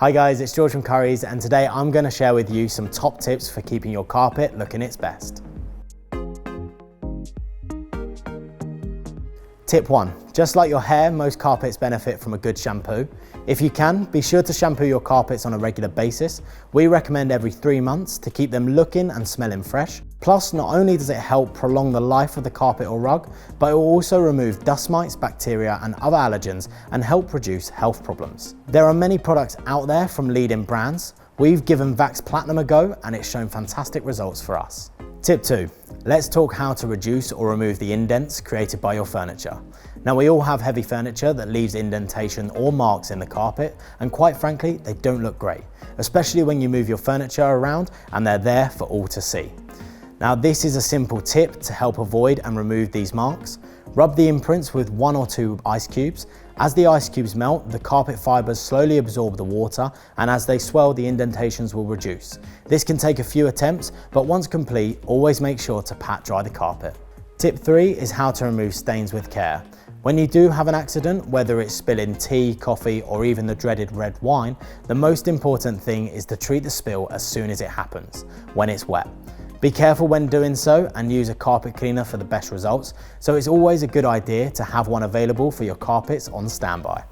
Hi guys, it's George from Currys, and today I'm going to share with you some top tips for keeping your carpet looking its best. Tip 1. Just like your hair, most carpets benefit from a good shampoo. If you can, be sure to shampoo your carpets on a regular basis. We recommend every 3 months to keep them looking and smelling fresh. Plus, not only does it help prolong the life of the carpet or rug, but it will also remove dust mites, bacteria and other allergens and help reduce health problems. There are many products out there from leading brands. We've given Vax Platinum a go and it's shown fantastic results for us. Tip 2. Let's talk how to reduce or remove the indents created by your furniture. Now, we all have heavy furniture that leaves indentation or marks in the carpet, and quite frankly, they don't look great, especially when you move your furniture around and they're there for all to see. Now, this is a simple tip to help avoid and remove these marks. Rub the imprints with 1 or 2 ice cubes. As the ice cubes melt, the carpet fibers slowly absorb the water, and as they swell, the indentations will reduce. This can take a few attempts, but once complete, always make sure to pat dry the carpet. Tip 3 is how to remove stains with care. When you do have an accident, whether it's spilling tea, coffee, or even the dreaded red wine, the most important thing is to treat the spill as soon as it happens, when it's wet. Be careful when doing so and use a carpet cleaner for the best results, so it's always a good idea to have one available for your carpets on standby.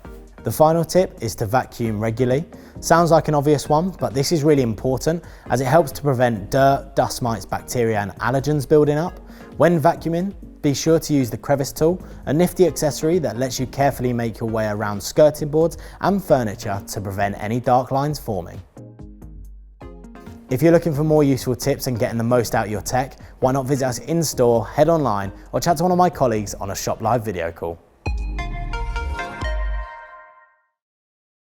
The final tip is to vacuum regularly. Sounds like an obvious one, but this is really important as it helps to prevent dirt, dust mites, bacteria and allergens building up. When vacuuming, be sure to use the crevice tool, a nifty accessory that lets you carefully make your way around skirting boards and furniture to prevent any dark lines forming. If you're looking for more useful tips and getting the most out of your tech, why not visit us in store, head online, or chat to one of my colleagues on a Shop Live video call.